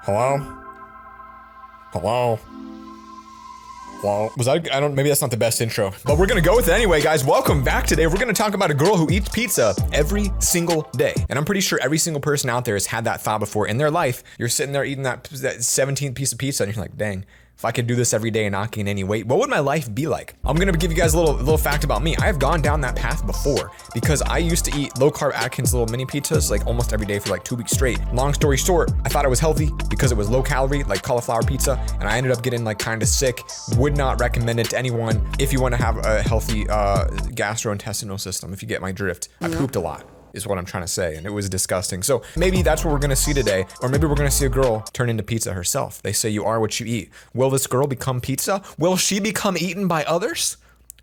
Hello? Hello? Hello? Maybe that's not the best intro, but we're gonna go with it anyway, guys. Welcome back. Today, we're gonna talk about a girl who eats pizza every single day. And I'm pretty sure every single person out there has had that thought before in their life. You're sitting there eating that 17th piece of pizza and you're like, dang, if I could do this every day and not gain any weight, what would my life be like? I'm gonna give you guys a little fact about me. I've gone down that path before because I used to eat low carb Atkins little mini pizzas like almost every day for like 2 weeks straight. Long story short, I thought it was healthy because it was low calorie, like cauliflower pizza, and I ended up getting like kind of sick. Would not recommend it to anyone if you want to have a healthy gastrointestinal system, if you get my drift. I pooped a lot, is what I'm trying to say, and it was disgusting. So maybe that's what we're gonna see today, or maybe we're gonna see a girl turn into pizza herself. They say you are what you eat. Will this girl become pizza? Will she become eaten by others?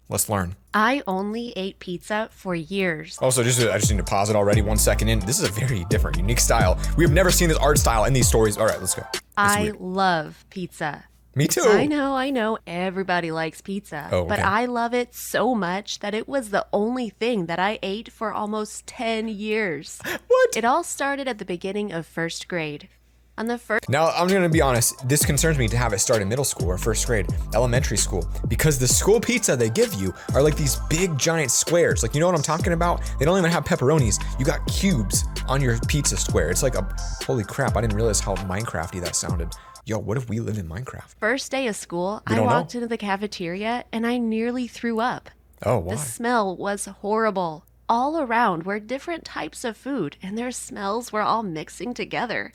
Let's learn. I only ate pizza for years. Also, I just need to pause it already 1 second in. This is a very different, unique style. We have never seen this art style in these stories. All right, let's go. I love pizza. Me too. I know. Everybody likes pizza. Oh, okay. But I love it so much that it was the only thing that I ate for almost 10 years. What? It all started at the beginning of first grade. On the first Now, I'm gonna be honest, this concerns me to have it start in middle school or first grade, elementary school, because the school pizza they give you are like these big giant squares. Like, you know what I'm talking about? They don't even have pepperonis. You got cubes on your pizza square. It's like holy crap, I didn't realize how Minecrafty that sounded. Yo, what if we lived in Minecraft? first day of school, We I don't walked know. into the cafeteria and I nearly threw up. Oh, why? The smell was horrible. All around were different types of food and their smells were all mixing together.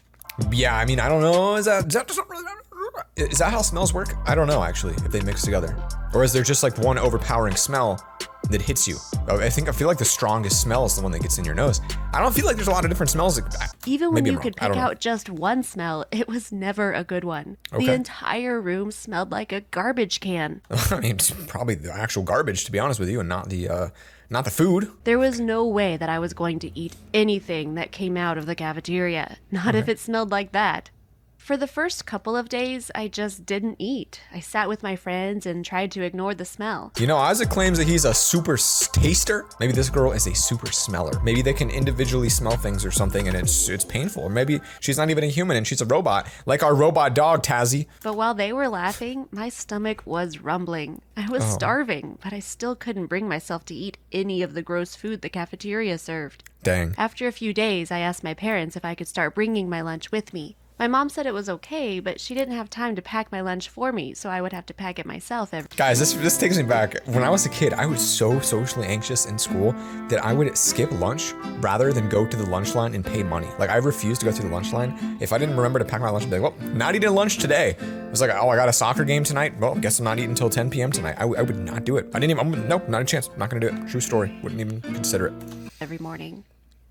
Yeah, I mean, I don't know. Is that how smells work? I don't know, actually, if they mix together. Or is there just like one overpowering smell that hits you? I feel like the strongest smell is the one that gets in your nose. I don't feel like there's a lot of different smells. Even when Maybe you I'm could wrong. I pick don't know. out just one smell, it was never a good one. Okay. The entire room smelled like a garbage can. I mean, it's probably the actual garbage, to be honest with you, and not the food. There was no way that I was going to eat anything that came out of the cafeteria, not if it smelled like that. For the first couple of days, I just didn't eat. I sat with my friends and tried to ignore the smell. You know, Isaac claims that he's a super taster. Maybe this girl is a super smeller. Maybe they can individually smell things or something, and it's painful. Or maybe she's not even a human and she's a robot, like our robot dog Tazzy. But while they were laughing, my stomach was rumbling. I was starving, but I still couldn't bring myself to eat any of the gross food the cafeteria served. Dang. After a few days, I asked my parents if I could start bringing my lunch with me. My mom said it was okay, but she didn't have time to pack my lunch for me, so I would have to pack it myself every Guys, this takes me back. When I was a kid, I was so socially anxious in school that I would skip lunch rather than go to the lunch line and pay money. Like, I refused to go through the lunch line. If I didn't remember to pack my lunch, I'd be like, well, not eating lunch today. It was like, oh, I got a soccer game tonight. Well, guess I'm not eating until 10 p.m. tonight. I would not do it. Nope, not a chance. Not gonna do it. True story. Wouldn't even consider it. morning.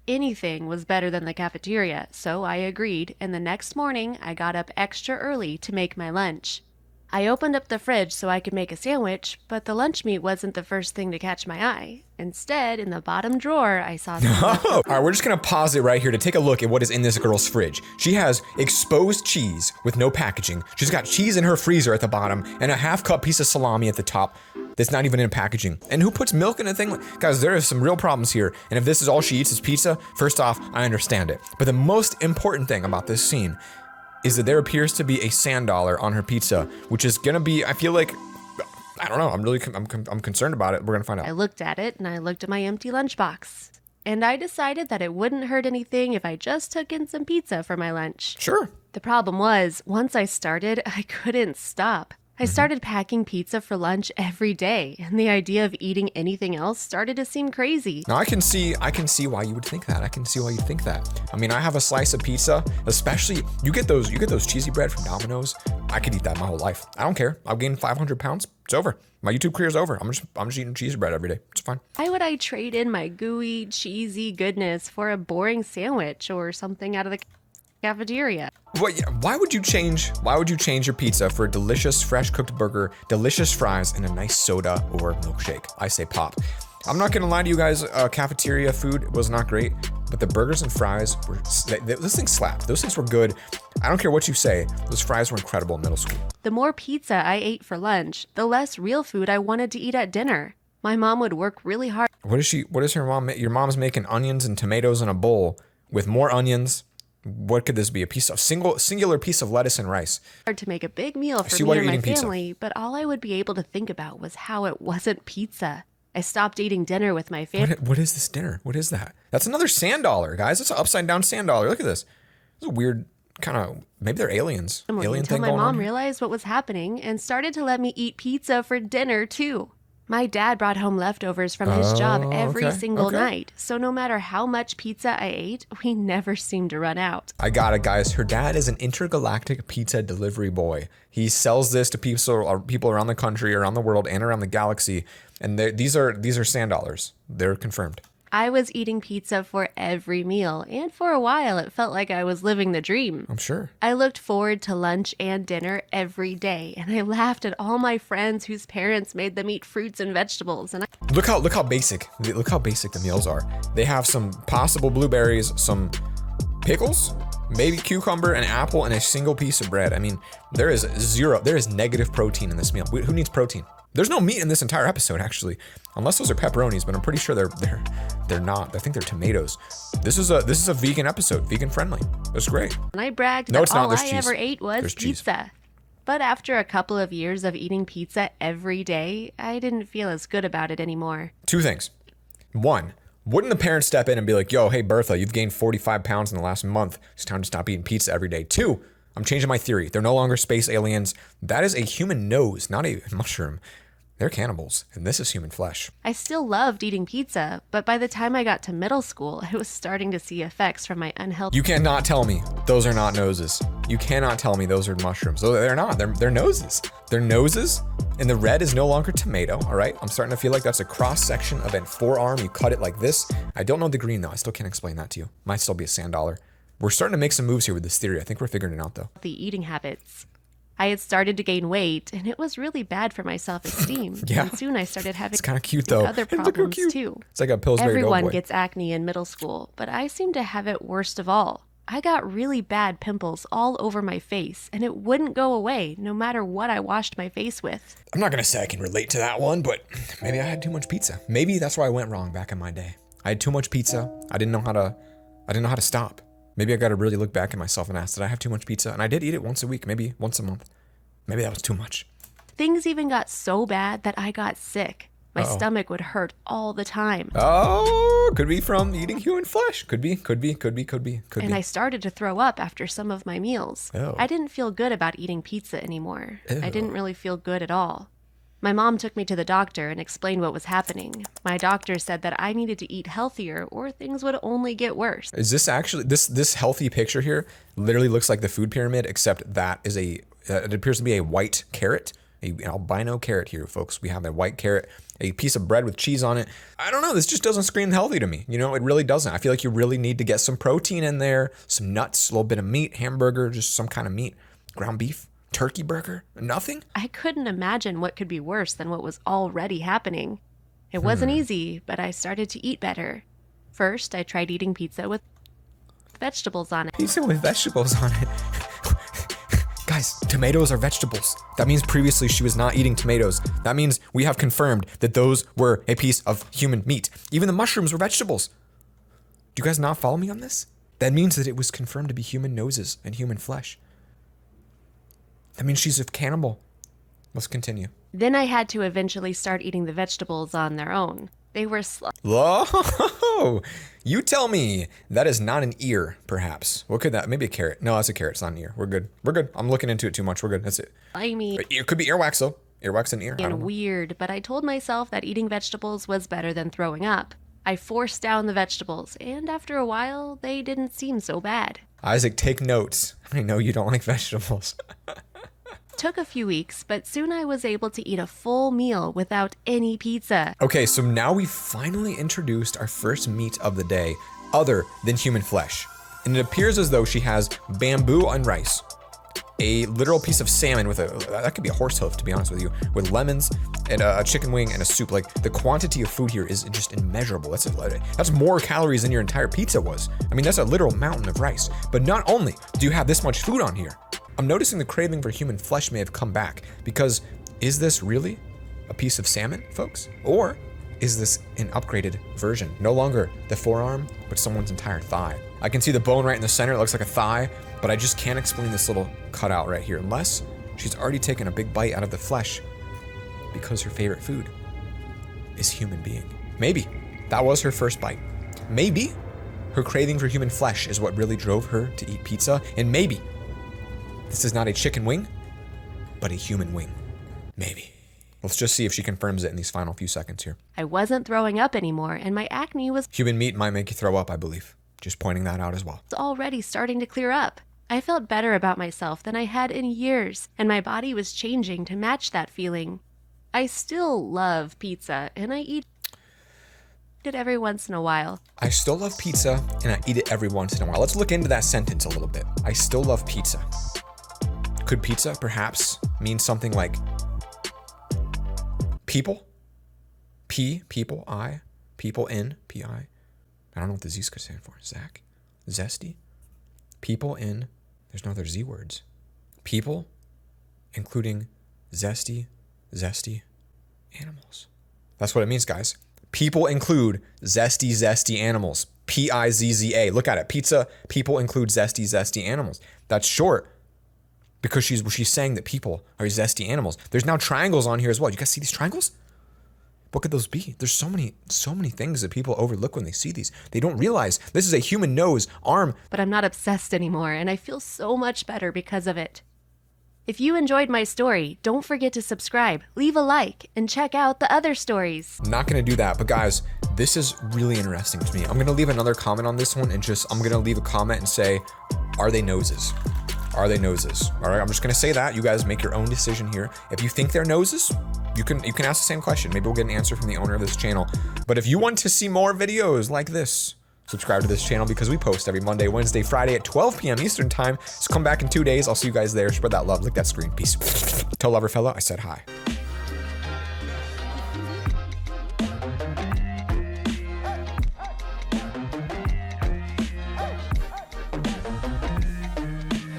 Anything was better than the cafeteria, so I agreed, and the next morning I got up extra early to make my lunch. I opened up the fridge so I could make a sandwich, but the lunch meat wasn't the first thing to catch my eye. Instead, in the bottom drawer, I saw some All right, we're just gonna pause it right here to take a look at what is in this girl's fridge. She has exposed cheese with no packaging. She's got cheese in her freezer at the bottom and a half-cup piece of salami at the top that's not even in packaging. And who puts milk in a thing? Guys, there are some real problems here. And if this is all she eats is pizza, first off, I understand it. But the most important thing about this scene is that there appears to be a sand dollar on her pizza, which is gonna be, I feel like, I don't know, I'm concerned about it. We're gonna find I out. looked at it and I looked at my empty lunchbox. And I decided that it wouldn't hurt anything if I just took in some pizza for my lunch. Sure. The problem was, once I started, I couldn't stop. I started packing pizza for lunch every day, and the idea of eating anything else started to seem crazy. Now I can see why you would think that. I can see why you think that. I mean, I have a slice of pizza, especially you get those cheesy bread from Domino's. I could eat that my whole life. I don't care. I've gained 500 pounds. It's over. My YouTube career is over. I'm just eating cheesy bread every day. It's fine. Why would I trade in my gooey, cheesy goodness for a boring sandwich or something out of the cafeteria? Why would you change your pizza for a delicious fresh cooked burger, delicious fries, and a nice soda or milkshake? I say pop. I'm not gonna lie to you guys, cafeteria food was not great, but the burgers and fries were, those things slapped. Those things were good. I don't care what you say, those fries were incredible in middle school. The more pizza I ate for lunch, the less real food I wanted to eat at dinner. My mom would work really hard. What is her mom? Your mom's making onions and tomatoes in a bowl with more onions What could this be? A piece of singular piece of lettuce and rice. Hard to make a big meal for see me why and you're my eating pizza. family, but all I would be able to think about was how it wasn't pizza. I stopped eating dinner with my family. What is this dinner? What is that? That's another sand dollar, guys. That's an upside down sand dollar. Look at this. It's a weird kind of, maybe they're aliens. Alien Until thing my going on mom here. realized what was happening and started to let me eat pizza for dinner too. My dad brought home leftovers from his job every okay, single okay. night, so no matter how much pizza I ate, we never seemed to run out. I got it, guys. Her dad is an intergalactic pizza delivery boy. He sells this to people around the country, around the world, and around the galaxy. And these are sand dollars. They're confirmed. I was eating pizza for every meal, and for a while it felt like I was living the dream. I'm sure. I looked forward to lunch and dinner every day, and I laughed at all my friends whose parents made them eat fruits and vegetables. And Look how basic the meals are. They have some possible blueberries, some pickles, maybe cucumber, an apple, and a single piece of bread. I mean, there is negative protein in this meal. Who needs protein? There's no meat in this entire episode, actually, unless those are pepperonis. But I'm pretty sure they're not. I think they're tomatoes. This is a vegan episode, vegan friendly. That's great. I bragged No, that it's not. all There's I cheese. ever ate was There's cheese. pizza. But after a couple of years of eating pizza every day, I didn't feel as good about it anymore. Two things. One, wouldn't the parents step in and be like, yo, hey, Bertha, you've gained 45 pounds in the last month. It's time to stop eating pizza every day. Two, I'm changing my theory. They're no longer space aliens. That is a human nose, not a mushroom. They're cannibals, and this is human flesh. I still loved eating pizza, but by the time I got to middle school, I was starting to see effects from my unhealthy You cannot tell me those are not noses. You cannot tell me those are mushrooms. They're not. They're noses. They're noses, and the red is no longer tomato, all right? I'm starting to feel like that's a cross-section of a forearm. You cut it like this. I don't know the green, though. I still can't explain that to you. Might still be a sand dollar. We're starting to make some moves here with this theory. I think we're figuring it out, though. eating habits. I had started to gain weight, and it was really bad for my self-esteem. Yeah. And soon I started having It's kind of cute, though. other Look how problems cute. too. It's like a Pillsbury Everyone Doughboy. gets acne in middle school, but I seemed to have it worst of all. I got really bad pimples all over my face, and it wouldn't go away no matter what I washed my face with. I'm not going to say I can relate to that one, but maybe I had too much pizza. Maybe that's where I went wrong back in my day. I had too much pizza. I didn't know how to stop. Maybe I got to really look back at myself and ask, did I have too much pizza? And I did eat it once a week, maybe once a month. Maybe that was too much. Things even got so bad that I got sick. My stomach would hurt all the time. Oh, could be from eating human flesh. Could be. And I started to throw up after some of my meals. Oh. I didn't feel good about eating pizza anymore. Ew. I didn't really feel good at all. My mom took me to the doctor and explained what was happening. My doctor said that I needed to eat healthier or things would only get worse. Is this actually, this healthy picture here literally looks like the food pyramid, except that is it appears to be a white carrot, an albino carrot here, folks. We have a white carrot, a piece of bread with cheese on it. I don't know, this just doesn't scream healthy to me. You know, it really doesn't. I feel like you really need to get some protein in there, some nuts, a little bit of meat, hamburger, just some kind of meat, ground beef, turkey burger, nothing? I couldn't imagine what could be worse than what was already happening. It wasn't easy, but I started to eat better. First, I tried eating pizza with vegetables on it. Pizza with vegetables on it. Guys, tomatoes are vegetables. That means previously she was not eating tomatoes. That means we have confirmed that those were a piece of human meat. Even the mushrooms were vegetables. Do you guys not follow me on this? That means that it was confirmed to be human noses and human flesh. That means she's a cannibal. Let's continue. Then I had to eventually start eating the vegetables on their own. They were Whoa! You tell me that is not an ear, perhaps. What could that? Maybe a carrot. No, that's a carrot. It's not an ear. We're good. We're good. I'm looking into it too much. We're good. That's it. slimy It could be earwax though. Earwax and ear. I don't and know. weird, but I told myself that eating vegetables was better than throwing up. I forced down the vegetables, and after a while, they didn't seem so bad. Isaac, take notes. I know you don't like vegetables. Took a few weeks, but soon I was able to eat a full meal without any pizza. Okay, so now we've finally introduced our first meat of the day, other than human flesh. And it appears as though she has bamboo and rice, a literal piece of salmon with that could be a horse hoof, to be honest with you, with lemons and a chicken wing and a soup. Like, the quantity of food here is just immeasurable. That's more calories than your entire pizza was. I mean, that's a literal mountain of rice. But not only do you have this much food on here, I'm noticing the craving for human flesh may have come back, because is this really a piece of salmon, folks? Or is this an upgraded version? No longer the forearm, but someone's entire thigh. I can see the bone right in the center. It looks like a thigh, but I just can't explain this little cutout right here unless she's already taken a big bite out of the flesh because her favorite food is human being. Maybe that was her first bite. Maybe her craving for human flesh is what really drove her to eat pizza. And maybe this is not a chicken wing, but a human wing. Maybe. Let's just see if she confirms it in these final few seconds here. I wasn't throwing up anymore, and my acne was Human meat might make you throw up, I believe. Just pointing that out as well. already starting to clear up. I felt better about myself than I had in years, and my body was changing to match that feeling. I still love pizza, and I eat it every once in a while. I still love pizza, and I eat it every once in a while. Let's look into that sentence a little bit. I still love pizza. Could pizza perhaps mean something like people? People, I. People in, P-I. I don't know what the Z's could stand for. Zach? Zesty? People in, there's no other Z words. People, including zesty animals. That's what it means, guys. People include zesty animals. P-I-Z-Z-A. Look at it. Pizza, people include zesty animals. That's short because she's saying that people are zesty animals. There's now triangles on here as well. You guys see these triangles? What could those be? There's so many things that people overlook when they see these. They don't realize this is a human nose, arm. But I'm not obsessed anymore, and I feel so much better because of it. If you enjoyed my story, don't forget to subscribe, leave a like, and check out the other stories. I'm not going to do that, but guys, this is really interesting to me. I'm going to leave another comment on this one and I'm going to leave a comment and say, are they noses? Are they noses? All right, I'm just going to say that. You guys make your own decision here. If you think they're noses, you can ask the same question. Maybe we'll get an answer from the owner of this channel. But if you want to see more videos like this, subscribe to this channel because we post every Monday, Wednesday, Friday at 12 p.m. Eastern time. So come back in 2 days. I'll see you guys there. Spread that love. Lick that screen. Peace. Tell Loverfella I said hi.